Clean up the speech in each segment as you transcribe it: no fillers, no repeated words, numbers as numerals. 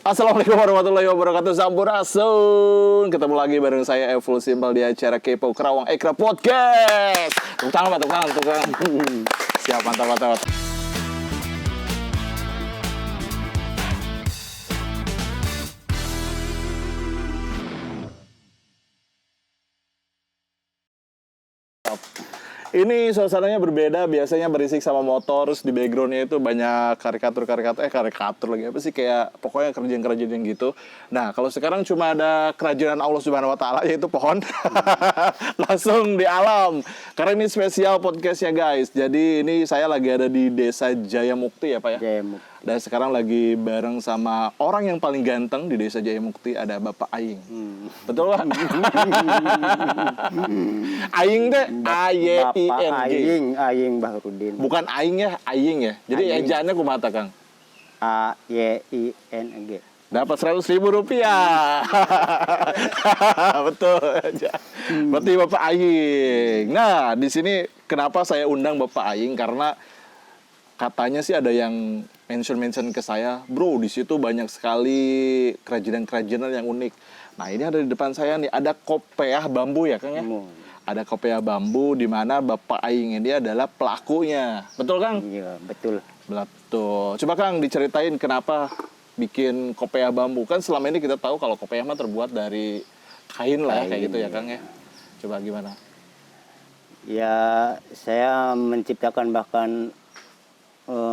Assalamualaikum warahmatullahi wabarakatuh. Sampurasun. Ketemu lagi bareng saya Evil Simple di acara Kepo Kerawang Ekra Podcast. Tepuk tangan, tepuk tangan, tepuk tangan. Siap, mantap, mantap, mantap. Ini suasananya berbeda, biasanya berisik sama motor, terus di backgroundnya itu banyak karikatur lagi, apa sih, kayak pokoknya kerjaan-kerjaan yang gitu. Nah, kalau sekarang cuma ada kerajinan Allah Subhanahu Wa Taala, yaitu pohon. Langsung di alam. Karena ini spesial podcastnya guys, jadi ini saya lagi ada di Desa Jayamukti ya Pak ya? Jayamukti. Dan sekarang lagi bareng sama orang yang paling ganteng di Desa Jayamukti, ada Bapak Aing. Betul Pak? Aing deh, A-Y-I-N-G. Aing Bahrudin. Bukan Aing ya, Aing ya. Jadi ejaannya kumaha Kang? A-Y-I-N-G. Dapat 100.000 rupiah. Betul aja. Berarti Bapak Aing. Nah, di sini kenapa saya undang Bapak Aing? Karena katanya sih ada yang mention ke saya, bro, di situ banyak sekali kerajinan-kerajinan yang unik. Nah, ini ada di depan saya nih, ada kopiah bambu ya Kang ya? Ada kopiah bambu di mana Bapak Aing ini adalah pelakunya. Betul Kang? Iya, betul. Betul. Coba Kang diceritain kenapa bikin kopiah bambu. Kan selama ini kita tahu kalau kopiah mah terbuat dari kain lah ya, kayak gitu ya Kang ya. Coba gimana? Ya, saya menciptakan bahkan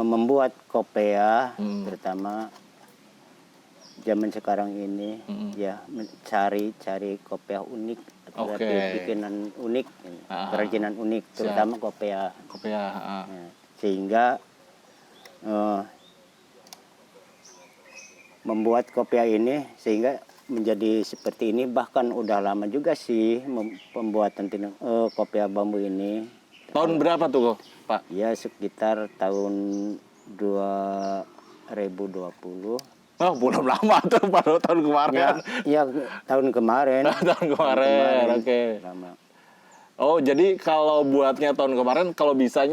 membuat kopiah, terutama zaman sekarang ini, ya mencari kopiah unik, atau bikinan unik, kerajinan unik, terutama kopiah. Kopiah. Ya, sehingga membuat kopiah ini sehingga menjadi seperti ini. Bahkan udah lama juga sih pembuatan kopiah bambu ini. Tahun berapa tuh Pak? Ya sekitar tahun 2020. Oh, belum lama tuh, baru tahun kemarin. Ya tahun kemarin. Tahun kemarin. Oke. Lama. Oh, jadi kalau buatnya tahun kemarin, kalau bisa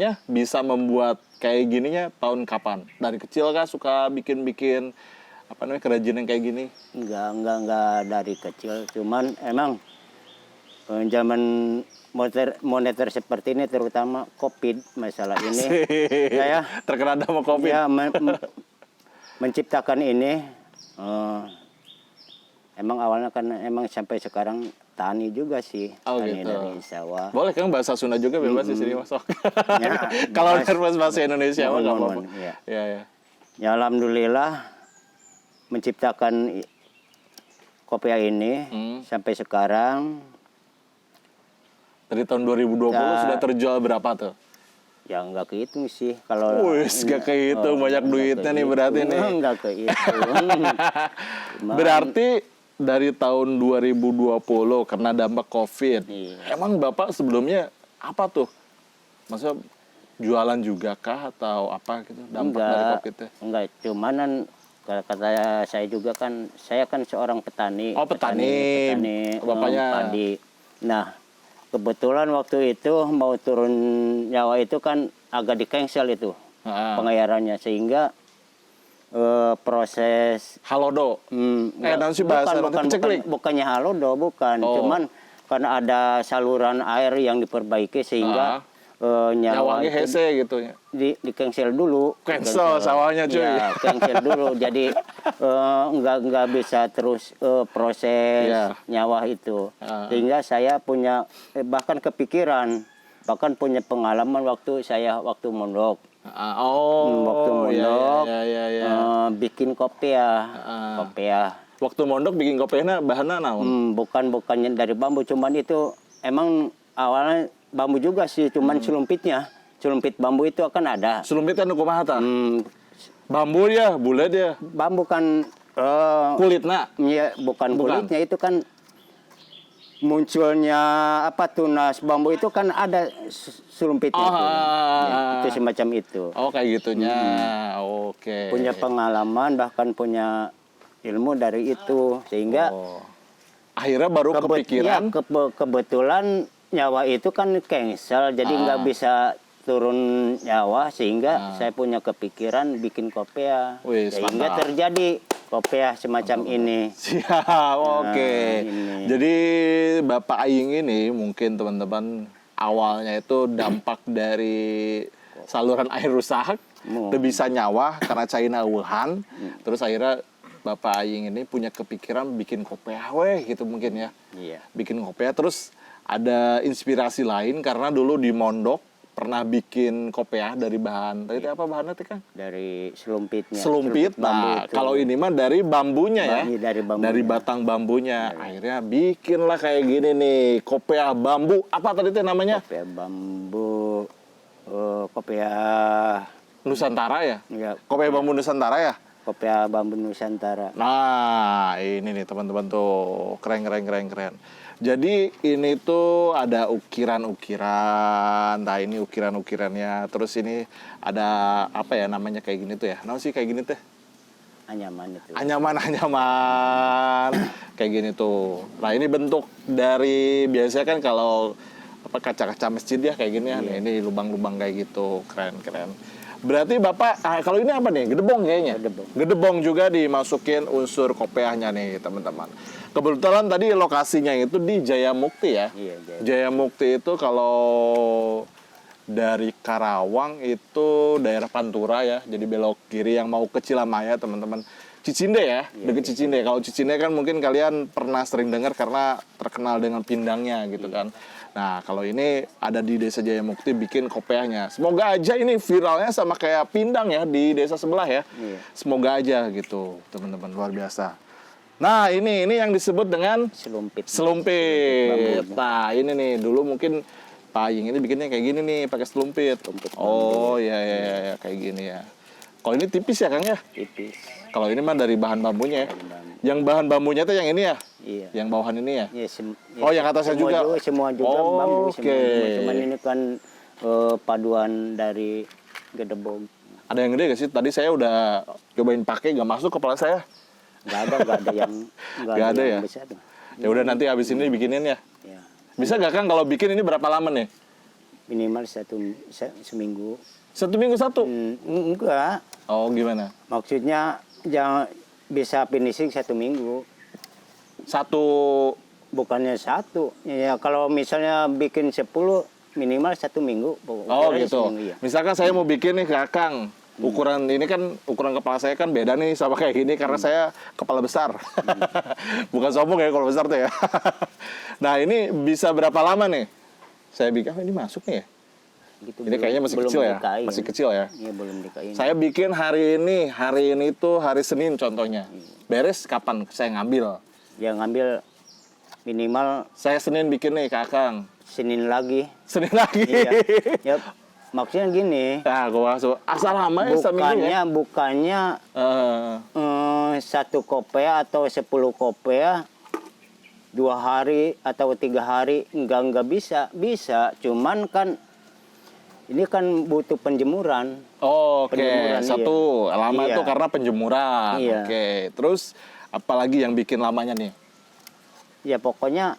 membuat kayak gininya tahun kapan? Dari kecil kah suka bikin kerajinan kayak gini? Enggak dari kecil, cuman emang zaman moneter seperti ini, terutama COVID masalah ini, saya terkena dampak COVID. Ya, menciptakan ini, emang awalnya kan emang sampai sekarang tani juga sih, tani gitu. dari sawah. Boleh Kang bahasa Sunda juga bebas di sini masuk. Kalau nervous bahasa Indonesia mah nggak apa-apa. Ya. Ya alhamdulillah menciptakan kopiah ini sampai sekarang. Dari tahun 2020 sudah terjual berapa tuh? Ya nggak kehitung sih kalau. Nggak kehitung, banyak duitnya nih berarti nih. Nggak kehitung. Berarti dari tahun 2020 karena dampak COVID. Iya. Emang Bapak sebelumnya apa tuh? Maksudnya jualan juga kah atau apa gitu dampak dari COVID itu? Enggak, cuman kata saya juga kan, saya kan seorang petani. Oh, petani. Bapaknya padi. Nah, kebetulan waktu itu mau turun nyawa itu kan agak di-cancel itu pengayarannya, sehingga proses halodo. bukannya halodo, bukan. Cuman karena ada saluran air yang diperbaiki sehingga nyawanya hese gitu ya. Di-cancel dulu. Cancel sawahnya cuy. Ya, cancel dulu. Jadi nggak bisa terus proses nyawa itu. Sehingga saya punya bahkan kepikiran, bahkan punya pengalaman waktu mondok. Waktu mondok bikin kopiah. Waktu mondok bikin kopiahnya bahannya naon? Bukannya dari bambu, cuman itu emang awalnya bambu juga sih, cuman celumpit bambu itu akan ada. Celumpit kan kumaha tah? Bambu ya, bulat ya. Bambu kan kulitnya. Ya, bukan kulitnya, itu kan munculnya tunas bambu itu kan ada celumpitnya itu. Ya, itu semacam itu. Oh, kayak gitunya. Oke. Punya pengalaman, bahkan punya ilmu dari itu, sehingga akhirnya baru kepikiran. Kebetulan nyawa itu kan cancel, jadi nggak bisa turun nyawa, sehingga saya punya kepikiran bikin kopiah, sehingga terjadi kopiah semacam ini. Siap, oke. ini. Jadi Bapak Aing ini mungkin teman-teman awalnya itu dampak dari saluran air rusak, itu bisa nyawa karena China Wuhan. Terus akhirnya Bapak Aing ini punya kepikiran bikin kopiah weh gitu mungkin ya. Iya. Bikin kopiah, terus ada inspirasi lain karena dulu di Mondok pernah bikin kopiah dari bahan, tadi apa bahannya teh Kang? Dari selumpitnya. Selumpit. Nah, itu. kalau ini mah dari bambunya ya. Dari bambunya. Dari batang bambunya. Akhirnya bikinlah kayak gini nih, kopiah bambu. Apa tadi teh namanya? Kopiah bambu, kopiah Nusantara ya? ya, Kopiah bambu Nusantara ya? kopiah bambu Nusantara. Nah, ini nih teman-teman tuh, keren. Jadi ini tuh ada ukiran-ukiran. Nah, ini ukiran-ukirannya. Terus ini ada apa ya namanya kayak gini tuh ya? Nah sih kayak gini teh? Anyaman itu. Anyaman kayak gini tuh. Nah, ini bentuk dari biasanya kan kalau apa kaca-kaca masjid ya kayak gini ya. Nah, ini lubang-lubang kayak gitu. Keren. Berarti Bapak, kalau ini apa nih? Gedebong kayaknya? Gedebong juga dimasukin unsur kopiahnya nih, teman-teman. Kebetulan tadi lokasinya itu di Jayamukti ya. Iya, Jayamukti itu kalau dari Karawang itu daerah Pantura ya. Jadi belok kiri yang mau ke Cilamaya, teman-teman. Cicinde ya, deket Cicinde. Kalau Cicinde kan mungkin kalian pernah sering dengar karena terkenal dengan pindangnya gitu kan. Nah, kalau ini ada di Desa Jayamukti bikin kopiahnya. Semoga aja ini viralnya sama kayak pindang ya di desa sebelah ya. Iya. Semoga aja gitu, teman-teman, luar biasa. Nah, ini yang disebut dengan Selumpit. selumpit. Nah, ini nih dulu mungkin Pak Aing ini bikinnya kayak gini nih, pakai selumpit. Oh, ya, kayak gini ya. Kalau ini tipis ya, Kang ya? Tipis. Kalau ini mah dari bahan bambunya ya. Yang bahan bambunya tuh yang ini ya? Iya. Yang bawahan ini ya? Iya, Oh, yang atasnya juga? Semua juga Oh, bambu. oke. Cuman ini kan paduan dari gedebong. Ada yang gede gak sih? Tadi saya udah cobain pakai, gak masuk kepala saya. Gak ada yang Gak ada ya? besar. Ya udah nanti habis ini bikinin ya. Ya. Bisa gak Kang kalau bikin ini berapa lama nih? Minimal seminggu. 1 minggu 1? Enggak. Oh, gimana? Maksudnya jangan bisa finishing 1 minggu. 1. Bukannya 1. Ya kalau misalnya bikin 10 minimal 1 minggu. Oh Ukurannya gitu. seminggu, iya. Misalkan saya mau bikin nih ke Kang. Ukuran ini kan, ukuran kepala saya kan beda nih sama kayak gini karena saya kepala besar. Bukan sombong ya kalau besar tuh ya. Nah, ini bisa berapa lama nih? Saya bikin, ini masuk nih ya? Gitu, Ini kayaknya masih kecil ya? dikain. Masih kecil ya? Iya, belum dikain. Saya bikin hari ini tuh hari Senin contohnya. Beres kapan saya ngambil? Ya ngambil minimal Saya Senin bikin nih ke Kang. Senin lagi. Senin lagi. Iya. Ya, maksudnya gini. Nah, gua masuk. Asal lama ya seminggu ya? Bukannya 1 kopiah atau 10 kopiah 2 hari atau 3 hari enggak bisa. Cuman kan ini kan butuh penjemuran. Oh, oke. Penjemuran, Satu, lama Iya. itu karena penjemuran. Iya. Oke. Terus apalagi yang bikin lamanya nih? Ya pokoknya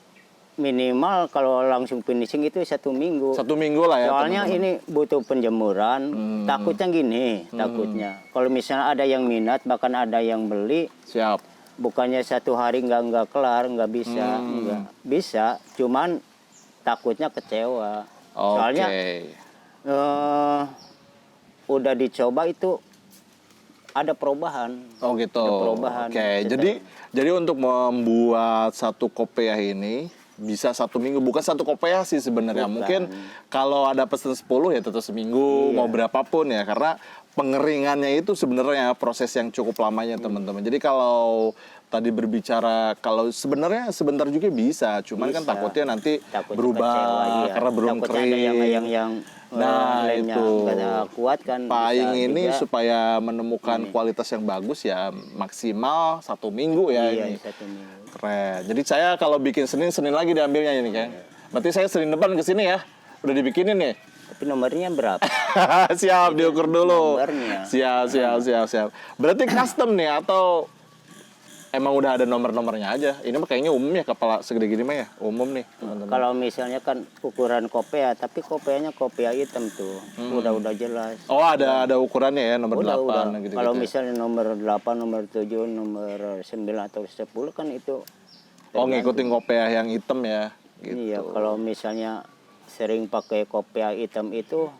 minimal kalau langsung finishing itu 1 minggu. 1 minggu lah ya. Soalnya teman-teman. ini butuh penjemuran. Takutnya gini, takutnya. Kalau misalnya ada yang minat, bahkan ada yang beli, Siap. bukannya 1 hari nggak kelar, nggak bisa, nggak bisa. Cuman takutnya kecewa. Oke. Soalnya udah dicoba itu ada perubahan. Oh gitu. Ada perubahan. Oke. Jadi untuk membuat satu kopiah ini bisa 1 minggu, bukan 1 kopiah sih sebenarnya. Bukan. Mungkin kalau ada pesan 10 ya tetap seminggu, mau berapapun ya, karena pengeringannya itu sebenarnya proses yang cukup lamanya teman-teman. Jadi kalau tadi berbicara kalau sebenarnya sebentar juga bisa, cuman kan takutnya nanti berubah kecewa, iya. karena belum Takutnya kering. ada yang Nah, lainnya itu. nggak kuat kan. Pak bisa Aing ini juga. supaya menemukan kualitas yang bagus ya maksimal 1 minggu ya Iya, ini. 1 minggu. Keren. Jadi saya kalau bikin Senin lagi diambilnya ini kan. Berarti saya Senin depan ke sini ya. Udah dibikinin nih. Tapi nomornya berapa? Siap, diukur dulu. Nomornya. Siap. Berarti custom nih atau emang udah ada nomor-nomornya aja. Ini mah kayaknya umum ya, kepala segede gini mah ya, umum nih teman-teman. Kalau misalnya kan ukuran kopea, tapi kopeanya kopea hitam tuh, udah jelas. Oh, ada ukurannya ya, nomor 8 gitu. Kalau misalnya nomor 8, nomor 7, nomor 9 atau 10 kan itu. Oh, ngikutin kopea yang hitam ya. Gitu. Iya, kalau misalnya sering pakai kopea hitam itu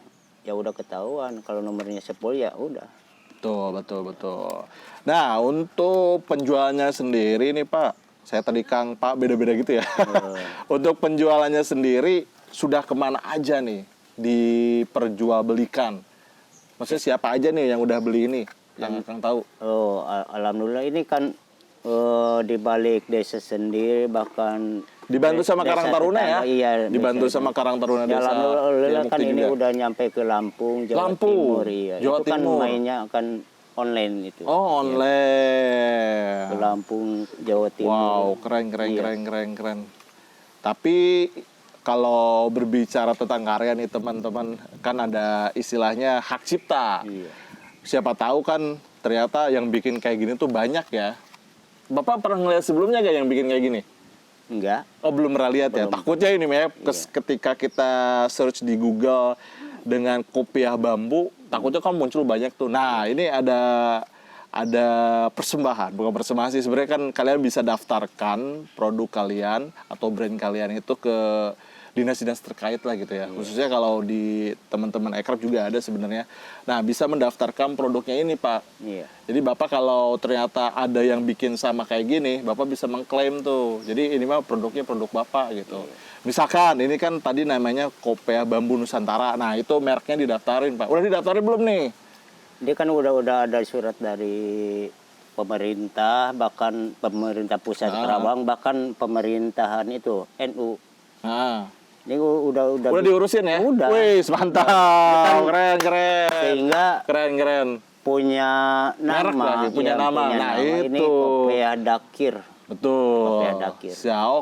ya udah ketahuan. Kalau nomornya 10 ya udah. Betul. Nah, untuk penjualnya sendiri nih Pak, saya tadi Kang Pak beda-beda gitu ya. Untuk penjualannya sendiri sudah kemana aja nih diperjualbelikan? Maksudnya siapa aja nih yang udah beli ini, yang Kang tahu? Oh, alhamdulillah ini kan di balik desa sendiri, bahkan dibantu sama Karang Taruna ya? Iya, dibantu sama Karang Taruna ya, desa. Alhamdulillah kan ini juga udah nyampe ke Lampung, Jawa Timur. Iya. Jawa itu kan Timur. mainnya kan online itu. Oh, online. Ke Lampung, Jawa Timur. Wow, keren. Tapi kalau berbicara tentang karya nih teman-teman, kan ada istilahnya hak cipta. Iya. Siapa tahu kan ternyata yang bikin kayak gini tuh banyak ya. Bapak pernah ngeliat sebelumnya gak yang bikin kayak gini? Enggak. Oh, belum pernah lihat ya. Takutnya ini ya, ketika kita search di Google dengan kopiah bambu, takutnya kan muncul banyak tuh. Nah, ini ada persembahan, bukan persembahan sih, sebenarnya kan kalian bisa daftarkan produk kalian atau brand kalian itu ke dinas-dinas terkait lah gitu ya. Khususnya kalau di teman-teman Ekrab juga ada sebenarnya. Nah, bisa mendaftarkan produknya ini, Pak. Iya. Jadi Bapak kalau ternyata ada yang bikin sama kayak gini, Bapak bisa mengklaim tuh. Jadi ini mah produknya produk Bapak gitu. Misalkan ini kan tadi namanya Kopea Bambu Nusantara. Nah, itu mereknya didaftarin, Pak. Udah didaftarin belum nih? Dia kan udah ada surat dari pemerintah, bahkan pemerintah pusat Karawang, bahkan pemerintahan itu NU. Nah. Ini udah diurusin ya? Udah. Wih, mantap. Keren. Sehingga keren. Punya merek nama, lagi, punya nama. Nah, itu. Ini Kopea Dakir. Betul. Kopea Dakir.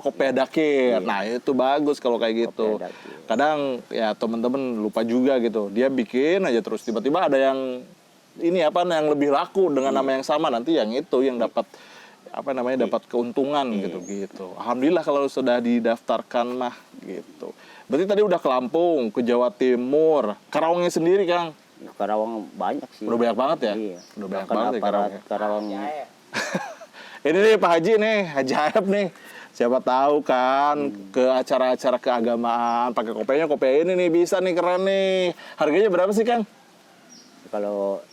Kopea Dakir. Nah, itu bagus kalau kayak gitu. Kadang ya teman-teman lupa juga gitu. Dia bikin aja terus tiba-tiba ada yang ini yang lebih laku dengan nama yang sama, nanti yang itu yang dapat dapat keuntungan gitu. Alhamdulillah kalau sudah didaftarkan mah gitu. Berarti tadi udah ke Lampung, ke Jawa Timur, Karawangnya sendiri, Kang. Karawang banyak sih. Udah banyak banget ya? Iya. Udah banyak banget ya Karawangnya. Ini nih Pak Haji nih, Haji Hayap nih. Siapa tahu kan ke acara-acara keagamaan pakai kopea ini nih, bisa nih, keren nih. Harganya berapa sih, Kang? Kalau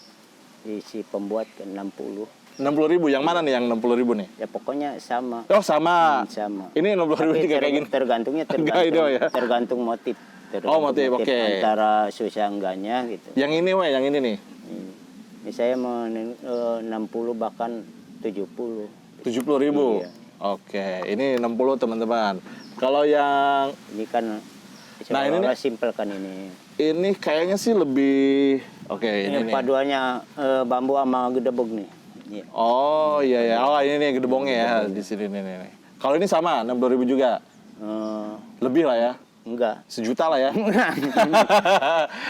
isi pembuat ke 60. 60.000, yang mana nih yang 60.000 nih? Ya pokoknya sama. Oh, sama. Sama. Ini 60.000 juga kayak gini. Tergantung motif. Motif, oke. Antara susah enggaknya gitu. Yang ini yang ini nih. Ini saya mau 60 bahkan 70. 70.000. Iya. Oke, ini 60 teman-teman. Kalau yang ini kan ini simpel kan ini. Ini kayaknya sih lebih ini paduannya bambu sama gedebog nih. Iya. Oh iya. Oh, ini nih gedebongnya ya di sini nih. Kalau ini sama 60.000 juga. Lebih lah ya. Enggak. 1 juta lah ya.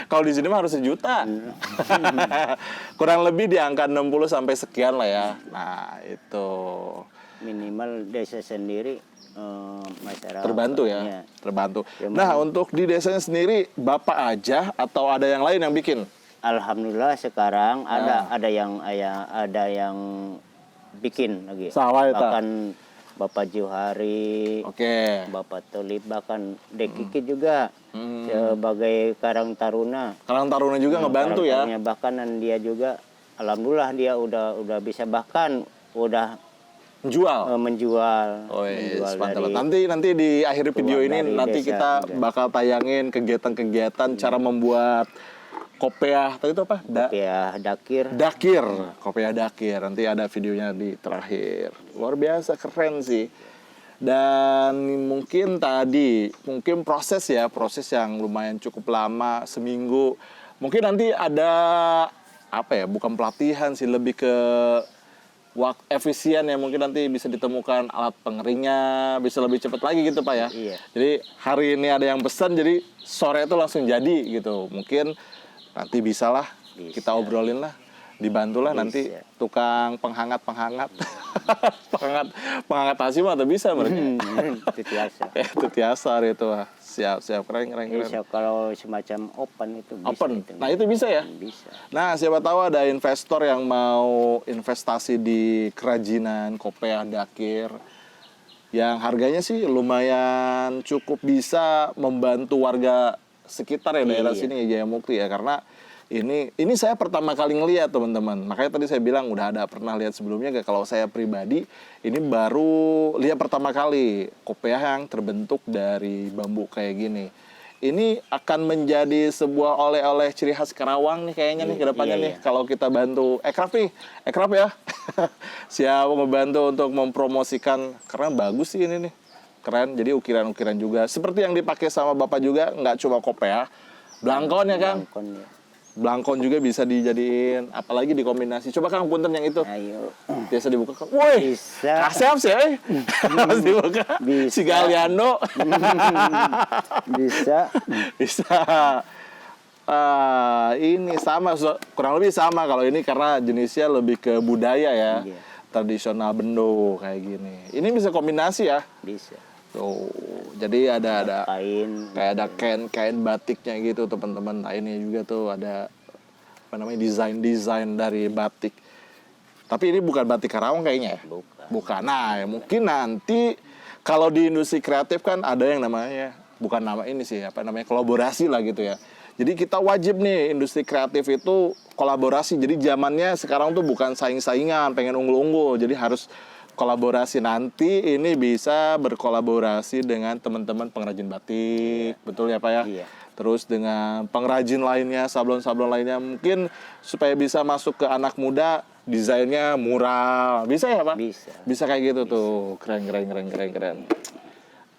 Kalau di sini mah harus 1 juta. Kurang lebih di angka 60 sampai sekian lah ya. Nah, itu. Minimal desa sendiri masyarakat terbantu ya. Terbantu. Nah, untuk di desanya sendiri Bapak aja atau ada yang lain yang bikin? Alhamdulillah sekarang ada yang bikin lagi. Bahkan Bapak Johari, Bapak Tolib, bahkan Dekikit juga sebagai Karang Taruna. Karang Taruna juga ngebantu ya. Bahkan dia juga, alhamdulillah dia udah bisa, bahkan udah menjual. Mantap. Nanti di akhir video ini nanti kita bakal tayangin kegiatan-kegiatan cara membuat kopea tadi itu apa? Kopea Dakir. Kopea Dakir. Nanti ada videonya di terakhir. Luar biasa, keren sih. Dan mungkin proses yang lumayan cukup lama, seminggu. Mungkin nanti ada bukan pelatihan sih, lebih ke efisien ya, mungkin nanti bisa ditemukan alat pengeringnya, bisa lebih cepat lagi gitu Pak ya. Iya. Jadi hari ini ada yang pesan, jadi sore itu langsung jadi gitu. Mungkin nanti bisa kita obrolin lah. Dibantulah nanti tukang penghangat penghangat nasi mah tuh bisa mereka. Itu biasa. Itu tiasar itu. Siap keren. Bisa kalau semacam open itu bisa. Open. Itu. Nah, itu bisa ya? Bisa. Nah, siapa tahu ada investor yang mau investasi di kerajinan kopiah Dakir yang harganya sih lumayan cukup bisa membantu warga sekitar ya daerah sini ya, Jayamukti ya, karena ini saya pertama kali ngeliat teman-teman. Makanya tadi saya bilang udah ada pernah lihat sebelumnya gak. Kalau saya pribadi ini baru lihat pertama kali kopiah yang terbentuk dari bambu kayak gini. Ini akan menjadi sebuah oleh-oleh ciri khas Karawang nih kayaknya nih kedepannya nih. Kalau kita bantu Ekraf ya. Siap membantu untuk mempromosikan karena bagus sih ini nih. Keren, jadi ukiran-ukiran juga. Seperti yang dipakai sama Bapak juga, nggak cuma kopiah. Blangkon ya Kang? Blangkon ya. Blangkon juga bisa dijadiin, apalagi dikombinasi. Coba Kang punten yang itu. Ayo. Biasa dibuka. Woi, Bisa. kasep sih, Harus dibuka. Bisa. Si Galiano. Bisa. Bisa. Ini sama, kurang lebih sama. Kalau ini karena jenisnya lebih ke budaya ya. Iya. Tradisional Bendo kayak gini. Ini bisa kombinasi ya. Bisa. Tuh, jadi ada Kain. kayak ada kain batiknya gitu teman-teman. Nah, ini juga tuh ada apa namanya desain dari batik. Tapi ini bukan batik Karawang kayaknya ya? Bukan. Nah, ya mungkin nanti kalau di industri kreatif kan ada yang namanya bukan nama ini sih, apa namanya kolaborasi lah gitu ya. Jadi kita wajib nih industri kreatif itu kolaborasi. Jadi zamannya sekarang tuh bukan saing-saingan, pengen unggul-unggul. Jadi harus kolaborasi. Nanti ini bisa berkolaborasi dengan teman-teman pengrajin batik, betul ya Pak ya? Iya. Terus dengan pengrajin lainnya, sablon-sablon lainnya, mungkin supaya bisa masuk ke anak muda, desainnya mural, bisa ya Pak? Bisa. Bisa kayak gitu tuh, keren.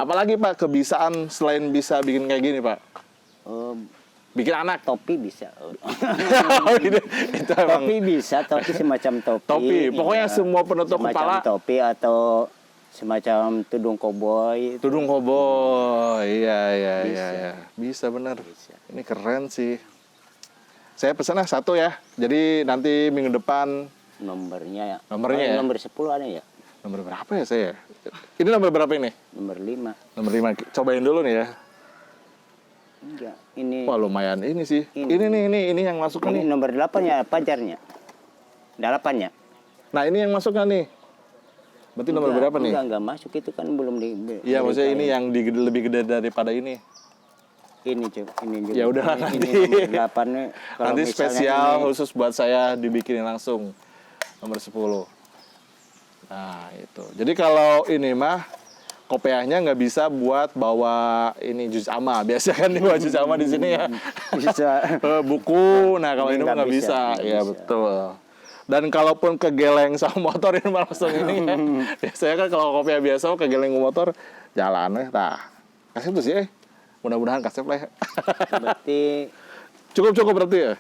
Apalagi Pak kebiasaan selain bisa bikin kayak gini Pak? Bikin anak. Topi bisa. Itu emang. Topi bisa, topi semacam topi. Topi, pokoknya semua penutup semacam kepala. topi atau semacam tudung koboi. Tudung koboi, iya. Bisa bener. Bisa. Ini keren sih. Saya pesan satu ya. Jadi nanti minggu depan. Nomornya ya. Nomornya ya? Nomor 10 ada ya? Nomor berapa ya saya? Ini nomor berapa ini? Nomor 5. Nomor 5. Cobain dulu nih ya. Enggak, ini. Wah lumayan ini sih. Ini. Ini yang masuk Ini nih. nomor 8 ya, pajarnya. 8 ya? Nah ini yang masuk nih. Berarti nomor berapa nih? Enggak masuk, itu kan belum di. Iya maksudnya ini yang lebih gede daripada ini. Ini juga. Ya udah nanti. Ini nomor 8 nih. Nanti spesial khusus buat saya dibikinin langsung nomor 10. Nah itu. Jadi kalau ini mah kopiahnya nggak bisa buat bawa ini jus ama. Biasa kan nih buat jus ama di sini ya. Bisa. Buku. Nah kalau ini mah nggak bisa. Ya betul. Dan kalaupun kegeleng sama motor ini langsung ini ya. Biasanya kan kalau kopiah biasa kegeleng ke motor jalan ya. Tah. Kasih tuh sih. Mudah-mudahan kasih lah. Berarti Cukup berarti ya?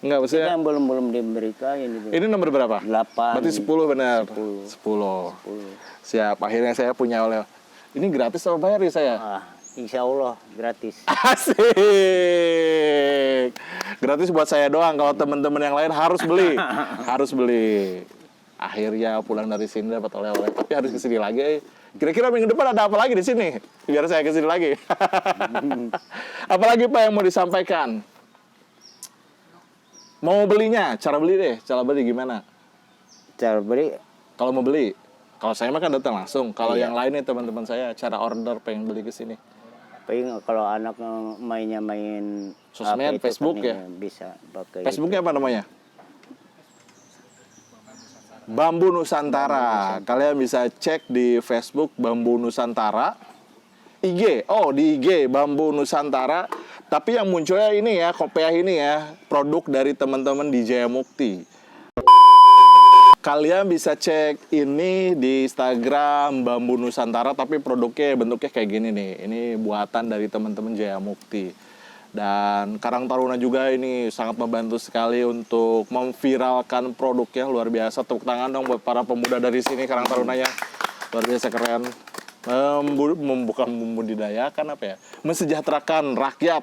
Enggak maksudnya. yang belum diberikan ini. Ini nomor berapa? 8. Berarti 10 benar. 10. Siap. Akhirnya saya punya oleh. Ini gratis apa bayar ya saya? Insya Allah gratis. Asik. Gratis buat saya doang. Kalau teman-teman yang lain harus beli. Harus beli. Akhirnya pulang dari sini dapat oleh-oleh. Tapi harus kesini lagi. Kira-kira minggu depan ada apa lagi di sini? Biar saya kesini lagi. Apalagi Pak yang mau disampaikan? Mau belinya? Cara beli deh. Cara beli gimana? Cara beli? Kalau mau beli? Kalau saya mah kan datang langsung. Kalau yang lain nih teman-teman saya, cara order pengen beli ke sini. Paling kalau anak main sosmed, Facebook kan, ya? Bisa pakai. Facebooknya apa namanya? Bambu Nusantara. Kalian bisa cek di Facebook Bambu Nusantara. IG, di IG Bambu Nusantara. Tapi yang munculnya ini ya, kopiah ini ya, produk dari teman-teman di Jayamukti. Kalian bisa cek ini di Instagram Bambu Nusantara, tapi produknya bentuknya kayak gini nih. Ini buatan dari teman-teman Jayamukti. Dan Karang Taruna juga ini sangat membantu sekali untuk memviralkan produknya, luar biasa. Tepuk tangan dong buat para pemuda dari sini Karang Tarunanya. Luar biasa keren. Bukan membudidayakan apa ya? Mensejahterakan rakyat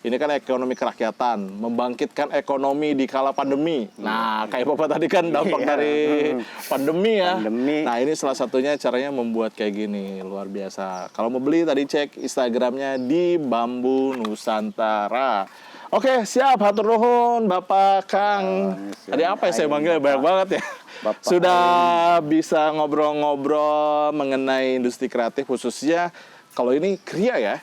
ini kan ekonomi kerakyatan, membangkitkan ekonomi di kala pandemi. Nah, kayak Bapak tadi kan dampak dari pandemi ya. Pandemi. Nah, ini salah satunya caranya membuat kayak gini, luar biasa. Kalau mau beli tadi cek Instagramnya di Bambu Nusantara. Oke, siap. Hatur nuhun Bapak Kang. Tadi apa ya saya manggil banyak banget ya. Bapak Sudah bisa ngobrol-ngobrol mengenai industri kreatif khususnya kalau ini Kria ya.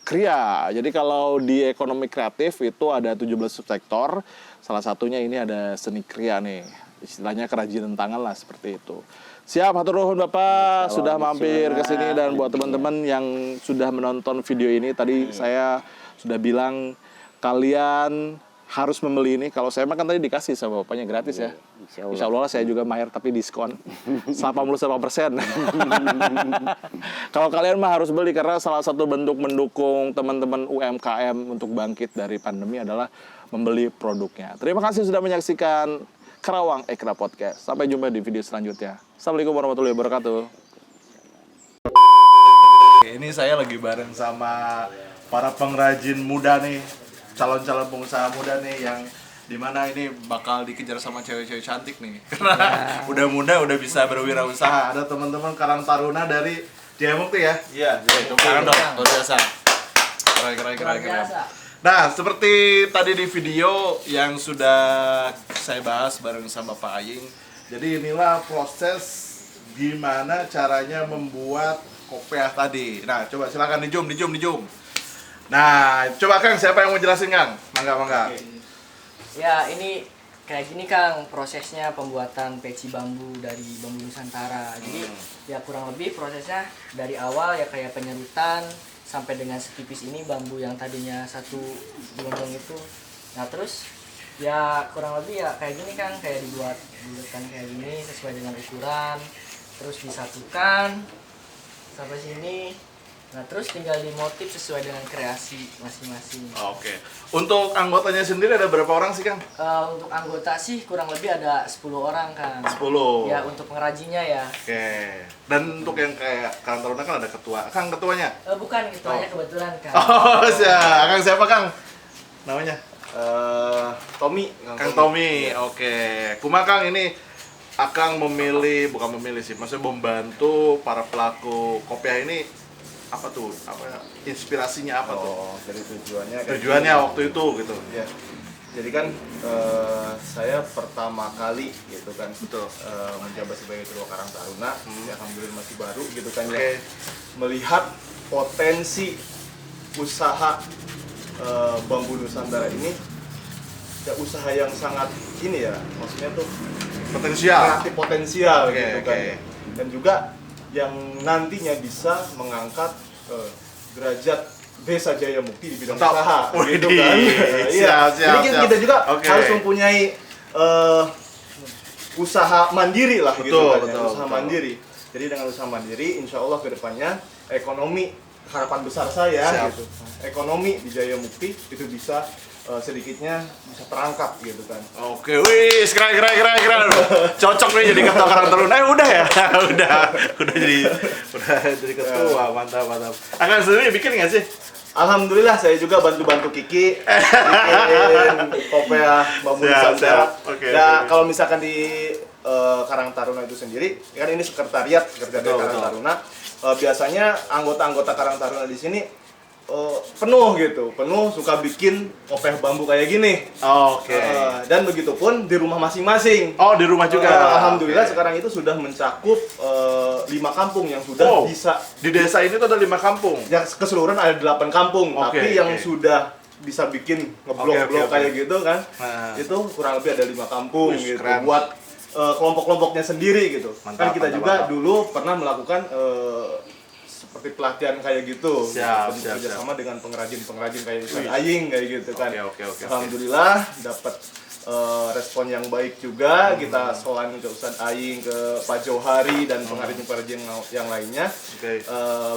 Kria. Jadi kalau di ekonomi kreatif itu ada 17 subsektor. Salah satunya ini ada seni kria nih. Istilahnya kerajinan tangan lah seperti itu. Siap, hatur nuhun Bapak sudah mampir ke sini, dan buat teman-teman yang sudah menonton video ini tadi saya sudah bilang kalian harus membeli ini. Kalau saya makan tadi dikasih sama bapaknya gratis ya. Insya Allah saya juga mahir tapi diskon 80%. Kalau kalian mah harus beli, karena salah satu bentuk mendukung teman-teman UMKM untuk bangkit dari pandemi adalah membeli produknya. Terima kasih sudah menyaksikan Kerawang Ekra Podcast. Sampai jumpa di video selanjutnya. Assalamualaikum warahmatullahi wabarakatuh. Ini saya lagi bareng sama para pengrajin muda nih, calon-calon pengusaha muda nih, yang dimana ini bakal dikejar sama cewek-cewek cantik nih. Karena udah muda, udah bisa berwirausaha. Ada teman-teman Karang Taruna dari Jayamukti ya? Iya. Tangan dong, luar biasa. Keren. Nah, seperti tadi di video yang sudah saya bahas bareng sama Pak Aying. Jadi inilah proses gimana caranya membuat kopiah tadi. Nah, coba silakan di zoom. Nah, coba Kang, siapa yang mau jelasin Kang? Mangga. Ya, ini kayak gini Kang, prosesnya pembuatan peci bambu dari Bambu Nusantara. Jadi ya kurang lebih prosesnya dari awal ya kayak penyerutan sampai dengan setipis ini bambu yang tadinya satu gelondong itu. Nah, terus ya kurang lebih ya kayak gini Kang, kayak dibuatkan kayak gini sesuai dengan ukuran, terus disatukan sampai sini. Nah, terus tinggal dimotif sesuai dengan kreasi masing-masing. Oke. Untuk anggotanya sendiri ada berapa orang sih, Kang? Untuk anggota sih kurang lebih ada 10 orang, Kang. 10. Ya, untuk pengrajinnya ya. Oke. Dan untuk yang kayak Karang Taruna kan ada ketua. Kang, ketuanya? Bukan, ketuanya kebetulan, Kang. Oh, siap. Kang siapa, Kang? Namanya? Tommy. Kang Tommy. Oke. Kuma Kang, ini Akang bukan memilih sih, maksudnya membantu para pelaku kopiah ini. Apa tuh? Inspirasinya apa tuh? Jadi tujuannya Waktu itu gitu. Ya. Jadi kan saya pertama kali gitu kan. Betul. Menjabat sebagai ketua Karang Taruna. Ya, alhamdulillah masih baru gitu kan. Oke. Ya. Melihat potensi usaha Bambu Nusantara ini, ya usaha yang sangat ini ya, maksudnya tuh potensial Oke, gitu kan. oke. Dan juga yang nantinya bisa mengangkat derajat Desa Jayamukti di bidang usaha, gitu kan. Iya. Jadi kita juga harus mempunyai usaha mandiri lah, gitu kan. Usaha mandiri. Jadi dengan usaha mandiri, insya Allah kedepannya ekonomi, harapan besar saya gitu, ekonomi di Jayamukti itu bisa sedikitnya bisa terangkat gitu kan. Oke, wih, keren. Cocok nih jadi ketua Karang Taruna. Udah ya? udah jadi ketua, mantap. Akan sendiri bikin nggak sih? Alhamdulillah saya juga bantu Kiki bikin kopiah Bambu Nusantara. Oke. Nah, kalau misalkan di Karang Taruna itu sendiri, kan ini sekretariat Karang Taruna. Biasanya anggota-anggota Karang Taruna di sini penuh suka bikin kopiah bambu kayak gini. Oke. Dan begitupun di rumah masing-masing. Oh, di rumah juga. Alhamdulillah sekarang itu sudah mencakup 5 kampung yang sudah bisa. Di desa ini tuh ada 5 kampung. Yang keseluruhan ada 8 kampung, tapi yang sudah bisa bikin ngeblok kayak gitu kan. Nah, itu kurang lebih ada 5 kampung gitu. Keren. Buat kelompok-kelompoknya sendiri gitu. Kan kita juga dulu pernah melakukan seperti pelatihan kayak gitu, kerjasama dengan pengrajin kayak Ustaz Aying kayak gitu kan. Oke. Alhamdulillah dapat respon yang baik juga. Kita soal ke Ustaz Aying, ke Pak Johari dan pengrajin yang lainnya.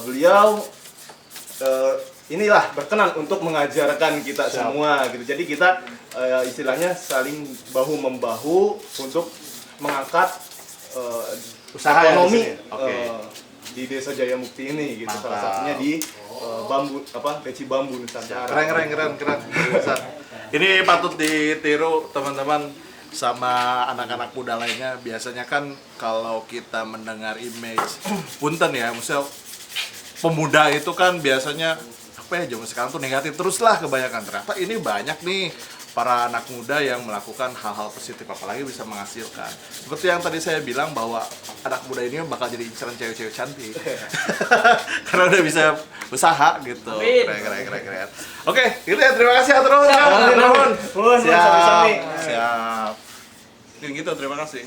Beliau inilah berkenan untuk mengajarkan kita semua gitu. Jadi kita istilahnya saling bahu membahu untuk mengangkat usaha ekonomi di Desa Jayamukti ini gitu. Salah satunya di bambu peci bambu Nusantara. Keren. Bisa. Ini patut ditiru teman-teman sama anak-anak muda lainnya. Biasanya kan kalau kita mendengar image punten ya, maksudnya pemuda itu kan biasanya apa ya, zaman sekarang tuh negatif terus lah kebanyakan. Ternyata ini banyak nih para anak muda yang melakukan hal-hal positif, apalagi bisa menghasilkan. Seperti yang tadi saya bilang bahwa anak muda ini bakal jadi inceran cewek-cewek cantik. Karena udah bisa usaha gitu. Keren. Oke, gitu ya. Terima kasih ya, Nuhun. Nuhun, Siap. sami-sami. Siap. Gitu, terima kasih.